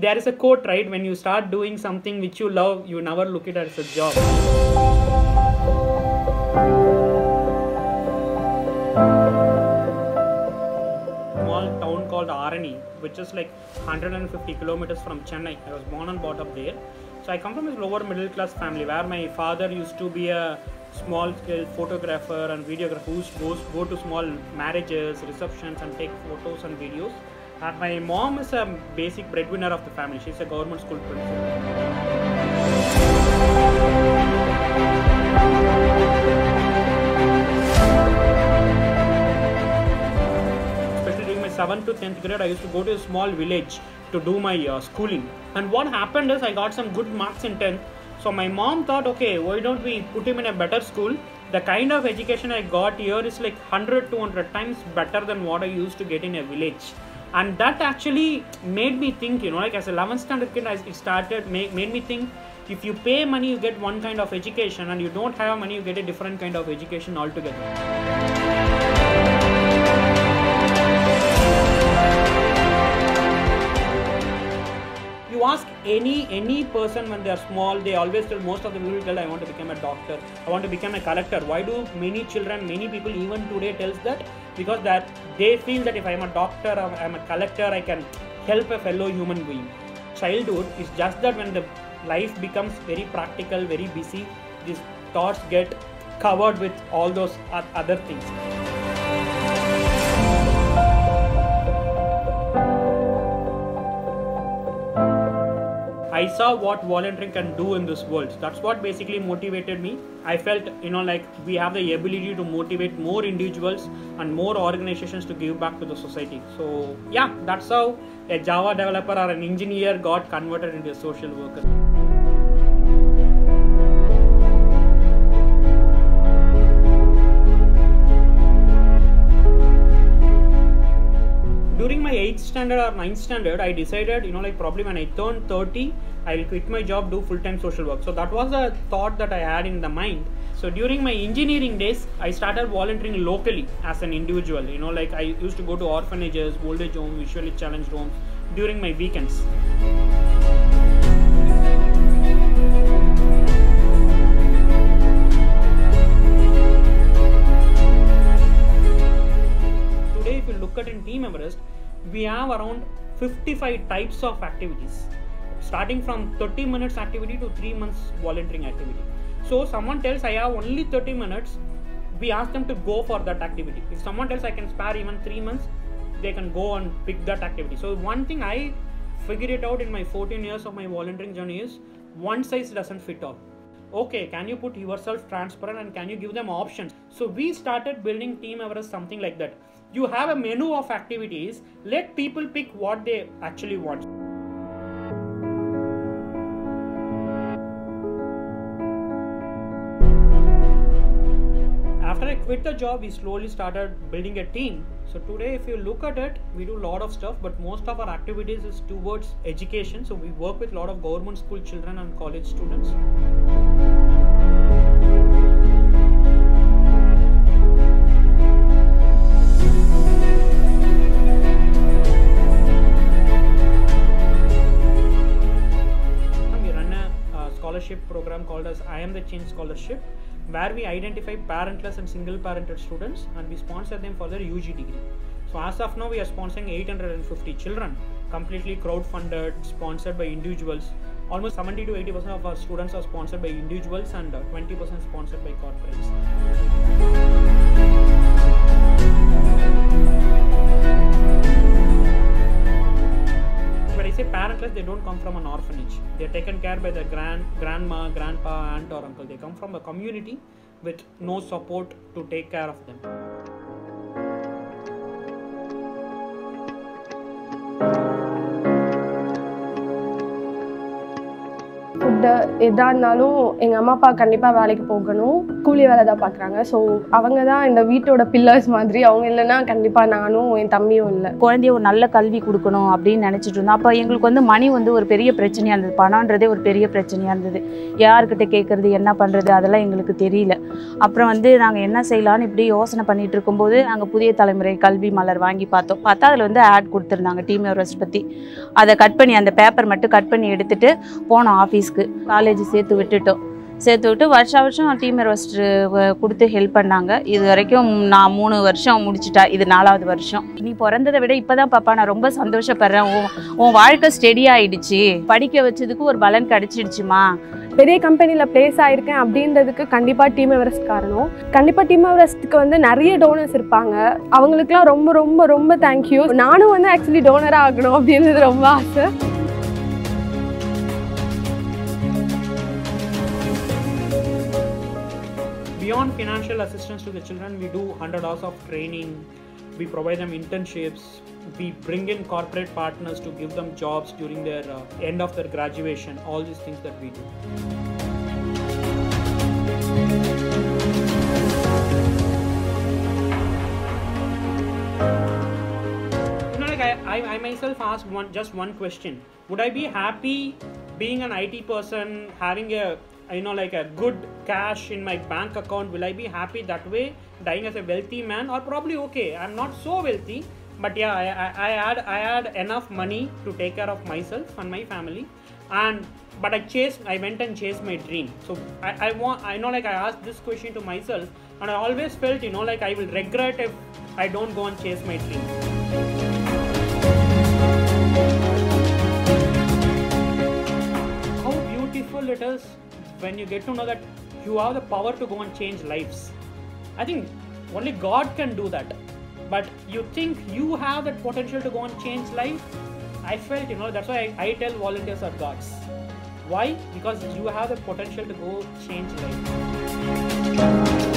There is a quote, right? When you start doing something which you love, you never look at it as a job. Small town called Arani, which is like 150 kilometers from Chennai. I was born and brought up there. So I come from a lower middle class family where my father used to be a small scale photographer and videographer who go to small marriages, receptions and take photos and videos. And my mom is a basic breadwinner of the family. She's a government school principal. Especially during my 7th to 10th grade, I used to go to a small village to do my schooling. And what happened is I got some good marks in 10th. So my mom thought, okay, why don't we put him in a better school? The kind of education I got here is like 100-200 times better than what I used to get in a village. And that actually made me think, like as a 11th standard kid, it started, made me think, if you pay money, you get one kind of education, and you don't have money, you get a different kind of education altogether. You ask any person when they are small, they always tell, most of them will tell, I want to become a doctor, I want to become a collector. Why do many people even today tells that? Because that they feel that if I am a doctor or I am a collector, I can help a fellow human being. Childhood is just that when the life becomes very practical, very busy, these thoughts get covered with all those other things. I saw what volunteering can do in this world. That's what basically motivated me. I felt, like we have the ability to motivate more individuals and more organizations to give back to the society. So yeah, that's how a Java developer or an engineer got converted into a social worker. During my 8th standard or 9th standard, I decided, probably when I turned 30, I will quit my job, do full-time social work. So that was a thought that I had in the mind. So during my engineering days, I started volunteering locally as an individual. I used to go to orphanages, old age homes, visually challenged homes during my weekends. Today, if you look at in Team Everest, we have around 55 types of activities, starting from 30 minutes activity to 3 months volunteering activity. So someone tells I have only 30 minutes, we ask them to go for that activity. If someone tells I can spare even 3 months, they can go and pick that activity. So one thing I figured it out in my 14 years of my volunteering journey is, one size doesn't fit all. Okay, can you put yourself transparent and can you give them options? So we started building Team Everest something like that. You have a menu of activities, let people pick what they actually want. After I quit the job, we slowly started building a team. So today, if you look at it, we do a lot of stuff, but most of our activities is towards education. So we work with a lot of government school children and college students. We run a scholarship program called as I Am the Change Scholarship, where we identify parentless and single parented students and we sponsor them for their UG degree. So as of now, we are sponsoring 850 children, completely crowd-funded, sponsored by individuals. Almost 70 to 80% of our students are sponsored by individuals and 20% sponsored by corporates. When I say parentless, they don't come from an orphanage. They are taken care by their grandma, grandpa, aunt or uncle. They come from a community with no support to take care of them. Food எதாக இருந்தாலும் எங்கள் அம்மா அப்பா கண்டிப்பாக வேலைக்கு போகணும். கூலி வேலை தான் பார்க்குறாங்க. ஸோ அவங்க தான் இந்த வீட்டோட பில்லர்ஸ் மாதிரி. அவங்க இல்லைன்னா கண்டிப்பாக நானும் என் தம்பியும் இல்லை. குழந்தைய ஒரு நல்ல கல்வி கொடுக்கணும் அப்படின்னு நினச்சிட்டு இருந்தோம். அப்போ எங்களுக்கு வந்து மணி வந்து ஒரு பெரிய பிரச்சனையாக இருந்தது. பணன்றதே ஒரு பெரிய பிரச்சனையாக இருந்தது. யார்கிட்ட கேட்குறது, என்ன பண்ணுறது, அதெல்லாம் எங்களுக்கு தெரியல. அப்புறம் வந்து நாங்கள் என்ன செய்யலான்னு இப்படி யோசனை பண்ணிட்டு இருக்கும்போது நாங்கள் புதிய தலைமுறை கல்வி மலர் வாங்கி பார்த்தா அதில் வந்து ஆட் கொடுத்துருந்தாங்க டீம் எவரெஸ்ட் பற்றி. அதை கட் பண்ணி, அந்த பேப்பர் மட்டும் கட் பண்ணி எடுத்துகிட்டு போனோம் ஆஃபீஸ்க்கு. காலேஜ் சேர்த்து விட்டு வருஷம் டீம் எவரெஸ்ட் கொடுத்து ஹெல்ப் பண்ணாங்க. இது வரைக்கும் நான் 3 வருஷம் முடிச்சிட்டா, இது 4வது வருஷம். நீ பிறந்ததை விட இப்போதான் பாப்பா நான் ரொம்ப சந்தோஷப்படுறேன். உன் வாழ்க்கை ஸ்டெடி ஆகிடுச்சு, படிக்க வச்சதுக்கு ஒரு பலன் கிடச்சிடுச்சுமா. பெரிய கம்பெனியில் ப்ளேஸ் ஆகிருக்கேன் அப்படின்றதுக்கு கண்டிப்பாக டீம் எவரெஸ்ட் காரணம். கண்டிப்பாக டீம் எவரெஸ்ட்டுக்கு வந்து நிறைய டோனர்ஸ் இருப்பாங்க. அவங்களுக்குலாம் ரொம்ப ரொம்ப ரொம்ப தேங்க்யூ. நானும் வந்து ஆக்சுவலி டோனராக ஆகணும் அப்படின்றது ரொம்ப ஆசை. Beyond financial assistance to the children, we do 100 hours of training, we provide them internships, we bring in corporate partners to give them jobs during their end of their graduation, all these things that we do. You know, like I myself asked just one question. Would I be happy being an IT person, having a like a good cash in my bank account? Will I be happy that way, dying as a wealthy man? Or probably okay, I'm not so wealthy, but yeah, I had enough money to take care of myself and my family, but I went and chased my dream. So I know, like I asked this question to myself, and I always felt, like I will regret if I don't go and chase my dream. How beautiful it is when you get to know that you have the power to go and change lives. I think only God can do that. But you think you have that potential to go and change life? I felt, that's why I tell volunteers are gods. Why? Because you have the potential to go change life.